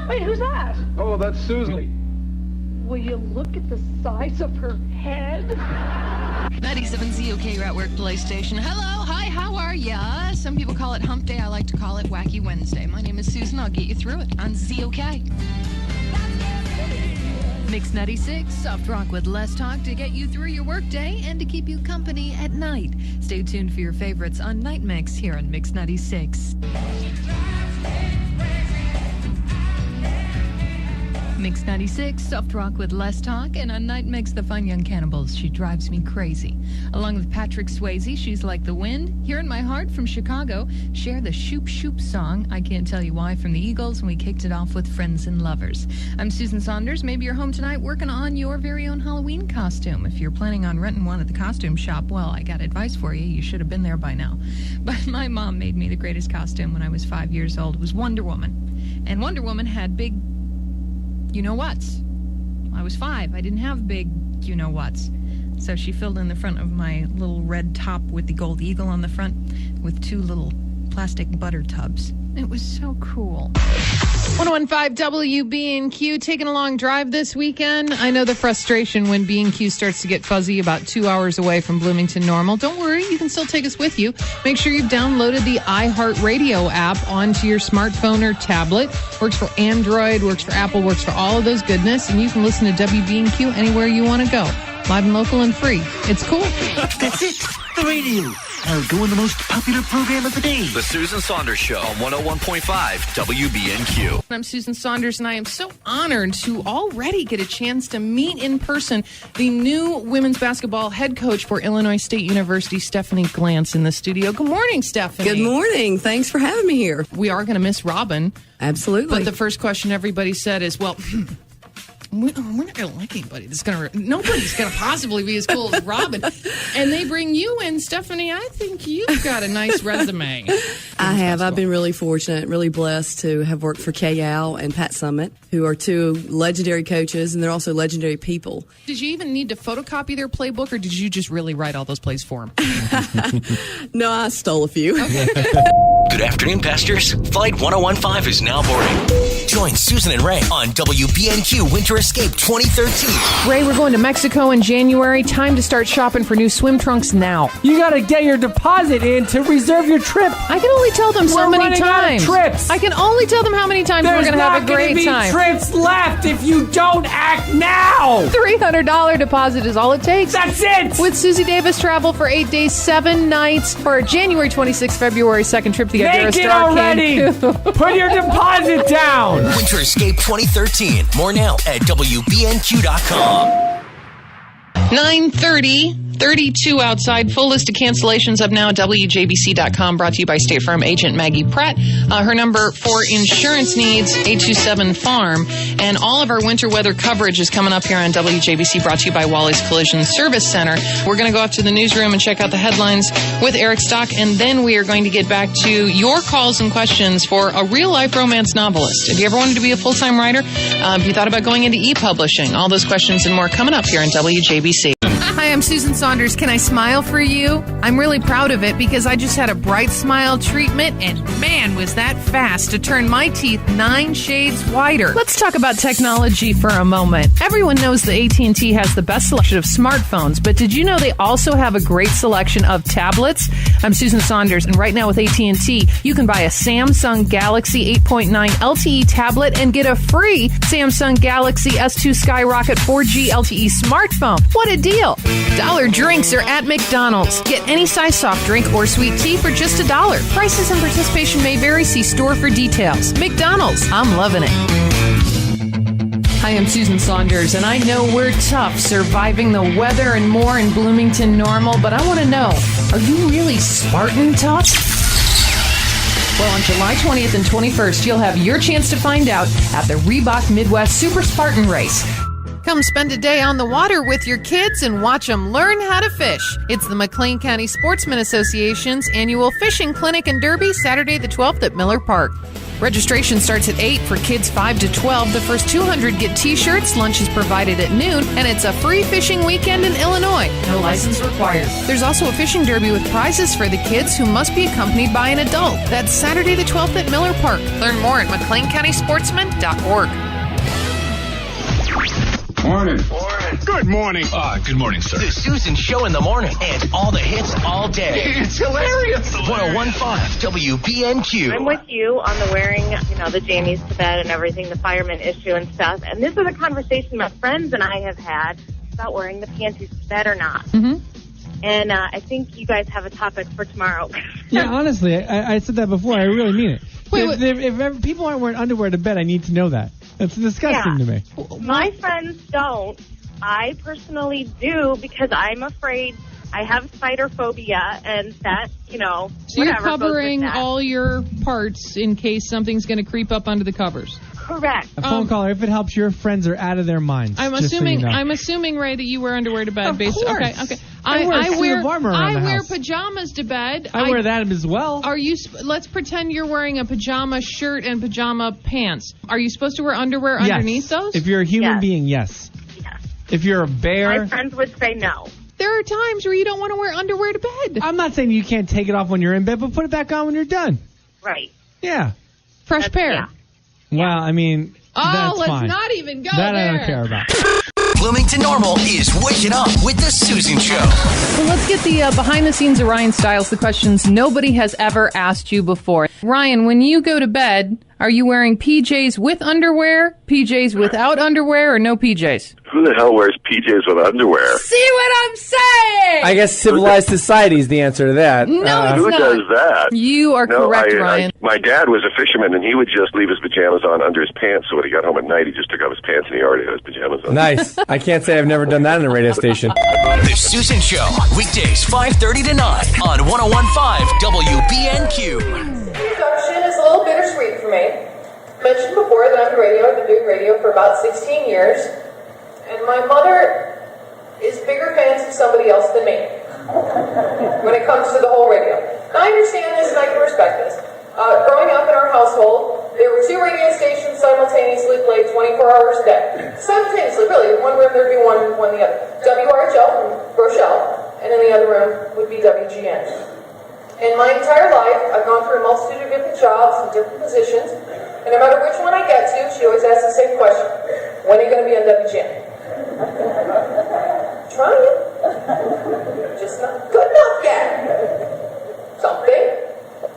Wait, who's that? Oh, that's Susan. Will you look at the size of her head? 97 ZOK, you're at Workplace Station. Hello, hi, how are ya? Some people call it Hump Day. I like to call it Wacky Wednesday. My name is Susan. I'll get you through it on ZOK. Mix 96, soft rock with less talk to get you through your workday and to keep you company at night. Stay tuned for your favorites on Night Mix here on Mix 96. Mix 96, soft rock with less talk, and on Night Mix, the Fun Young Cannibals, She Drives Me Crazy. Along with Patrick Swayze, She's Like the Wind. Here in My Heart from Chicago, share the Shoop Shoop song, I Can't Tell You Why from the Eagles, and we kicked it off with Friends and Lovers. I'm Susan Saunders. Maybe you're home tonight working on your very own Halloween costume. If you're planning on renting one at the costume shop, well, I got advice for you. You should have been there by now. But my mom made me the greatest costume when I was 5 years old. It was Wonder Woman. And Wonder Woman had big you-know-whats. I was 5. I didn't have big you-know-whats. So she filled in the front of my little red top with the gold eagle on the front with 2 little plastic butter tubs. It was so cool. 101.5 WB&Q, taking a long drive this weekend. I know the frustration when B&Q starts to get fuzzy about 2 hours away from Bloomington Normal. Don't worry, you can still take us with you. Make sure you've downloaded the iHeartRadio app onto your smartphone or tablet. Works for Android, works for Apple, works for all of those goodness, and you can listen to WB&Q anywhere you want to go. Live and local and free. It's cool. That's it. The radio. I'll go in the most popular program of the day. The Susan Saunders Show on 101.5 WBNQ. I'm Susan Saunders, and I am so honored to already get a chance to meet in person the new women's basketball head coach for Illinois State University, Stephanie Glantz, in the studio. Good morning, Stephanie. Good morning. Thanks for having me here. We are going to miss Robin. Absolutely. But the first question everybody said is, well... we're not going to like anybody nobody's going to possibly be as cool as Robin. And they bring you in, Stephanie. I think you've got a nice resume. I have. I've been really fortunate, really blessed to have worked for Kay Al and Pat Summitt, who are 2 legendary coaches, and they're also legendary people. Did you even need to photocopy their playbook, or did you just really write all those plays for them? No, I stole a few. Okay. Good afternoon, Pastors. Flight 1015 is now boarding. Join Susan and Ray on WBNQ Winter Escape 2013. Ray, we're going to Mexico in January. Time to start shopping for new swim trunks now. You got to get your deposit in to reserve your trip. I can only tell them so many times. Trips. I can only tell them how many times we're going to have a great time. There's not going to be trips left if you don't act now. $300 deposit is all it takes. That's it. With Susie Davis Travel for 8 days, 7 nights for January 26th, February 2nd trip to the Idera Make it Star already. Put your deposit down. Winter Escape 2013. More now at WBNQ.com. 9:30, 32 outside. Full list of cancellations up now at WJBC.com. Brought to you by State Farm agent Maggie Pratt. Her number for insurance needs, 827-FARM. And all of our winter weather coverage is coming up here on WJBC, brought to you by Wally's Collision Service Center. We're going to go up to the newsroom and check out the headlines with Eric Stock, and then we are going to get back to your calls and questions for a real-life romance novelist. Have you ever wanted to be a full-time writer? Have you thought about going into e-publishing? All those questions and more coming up here on WJBC. Hi, I'm Susan Saunders. Can I smile for you? I'm really proud of it because I just had a bright smile treatment, and man, was that fast to turn my teeth 9 shades whiter. Let's talk about technology for a moment. Everyone knows that AT&T has the best selection of smartphones, but did you know they also have a great selection of tablets? I'm Susan Saunders, and right now with AT&T, you can buy a Samsung Galaxy 8.9 LTE tablet and get a free Samsung Galaxy S2 Skyrocket 4G LTE smartphone. What a deal! Dollar drinks are at McDonald's. Get any size soft drink or sweet tea for just $1. Prices and participation may vary. See store for details. McDonald's. I'm loving it. Hi, I'm Susan Saunders, and I know we're tough surviving the weather and more in Bloomington Normal, but I want to know, are you really Spartan tough? Well, on July 20th and 21st, you'll have your chance to find out at the Reebok Midwest Super Spartan Race. Come spend a day on the water with your kids and watch them learn how to fish. It's the McLean County Sportsman Association's annual fishing clinic and derby, Saturday the 12th at Miller Park. Registration starts at 8 for kids 5 to 12. The first 200 get t-shirts, lunch is provided at noon, and it's a free fishing weekend in Illinois. No license required. There's also a fishing derby with prizes for the kids who must be accompanied by an adult. That's Saturday the 12th at Miller Park. Learn more at McLeanCountySportsman.org. Morning. Good morning. Good morning, sir. The Susan Show in the morning and all the hits all day. It's hilarious. 101.5 WBNQ. I'm with you on the wearing, the jammies to bed and everything, the fireman issue and stuff. And this is a conversation my friends and I have had about wearing the panties to bed or not. Mm-hmm. And I think you guys have a topic for tomorrow. Yeah, honestly, I said that before. I really mean it. Wait, if people aren't wearing underwear to bed, I need to know that. That's disgusting to me. My friends don't. I personally do because I'm afraid I have spider phobia and that, So you're covering all your parts in case something's going to creep up under the covers. Correct. A phone caller, if it helps, your friends are out of their minds. I'm assuming, Ray, that you wear underwear to bed. Of course. Okay. I wear I wear pajamas to bed. I wear that as well. Are you? Let's pretend you're wearing a pajama shirt and pajama pants. Are you supposed to wear underwear underneath those? If you're a human being, yes. If you're a bear, my friends would say no. There are times where you don't want to wear underwear to bed. I'm not saying you can't take it off when you're in bed, but put it back on when you're done. Right. Yeah. Fresh pair. Yeah. Well, I mean, that's let's fine. not even go that there. I don't care about. Bloomington Normal is waking up with the Susan Show. Well, let's get the behind-the-scenes of Ryan Stiles, the questions nobody has ever asked you before. Ryan, when you go to bed, are you wearing PJs with underwear, PJs without underwear, or no PJs? Who the hell wears PJs with underwear? See what I'm saying? I guess civilized society is the answer to that. No, it's who not. does that? You are correct, Ryan. My dad was a fisherman, and he would just leave his pajamas on under his pants, so when he got home at night, he just took off his pants, and he already had his pajamas on. Nice. I can't say I've never done that in a radio station. The Susan Show, weekdays 5:30 to 9 on 101.5 WBNQ. Introduction is a little bittersweet for me. Mentioned before that I'm in radio. I've been doing radio for about 16 years. And my mother is bigger fans of somebody else than me when it comes to the whole radio. Now, I understand this and I can respect this. Growing up in our household, there were 2 radio stations simultaneously played 24 hours a day. Simultaneously, really. In one room there'd be one the other. WRHL from Rochelle, and in the other room would be WGN. In my entire life, I've gone through a multitude of different jobs and different positions, and no matter which one I get to, she always asks the same question. When are you going to be on WGN? Trying. Just not good enough yet. Something.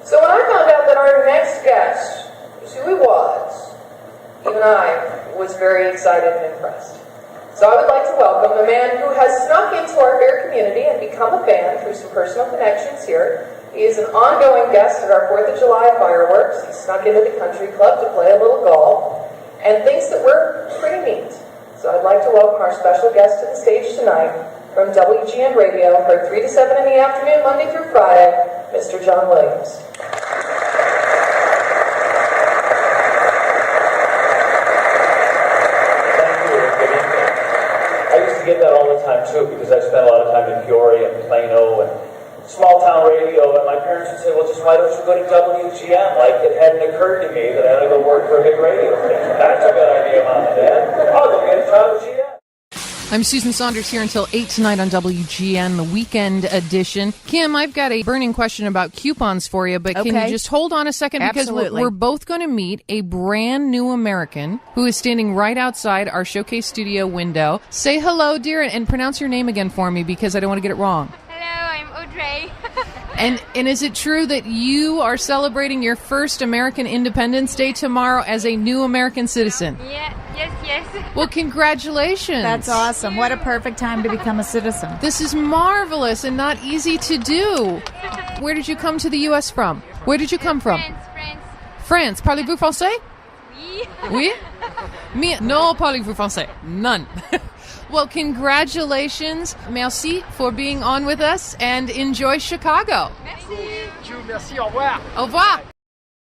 So when I found out that our next guest was who he was, even I was very excited and impressed. So I would like to welcome a man who has snuck into our fair community and become a fan through some personal connections here. He is an ongoing guest at our 4th of July fireworks. He snuck into the country club to play a little golf and thinks that we're pretty neat. So I'd like to welcome our special guest to the stage tonight from WGN Radio, heard 3 to 7 in the afternoon, Monday through Friday, Mr. John Williams. I used to get that all the time too because I spent a lot of time in Peoria and Plano and small town radio, and my parents would say, well, just why don't you go to WGN? Like, it hadn't occurred to me that I had to go work for a big radio station. That's a good idea, Mom and Dad. I'll go get a WGN. I'm Susan Saunders here until 8 tonight on WGN, the weekend edition. Kim, I've got a burning question about coupons for you, but can you just hold on a second? Because we're both going to meet a brand new American who is standing right outside our showcase studio window. Say hello, dear, and pronounce your name again for me because I don't want to get it wrong. Hello, I'm Audrey. And is it true that you are celebrating your first American Independence Day tomorrow as a new American citizen? Yes. Well, congratulations. That's awesome. What a perfect time to become a citizen. This is marvelous and not easy to do. Where did you come to the U.S. from? Where did you come from? France. Parlez-vous français? Oui. Oui? Non, parlez-vous français? None. Well, congratulations. Merci for being on with us and enjoy Chicago. Merci. Merci, au revoir. Au revoir.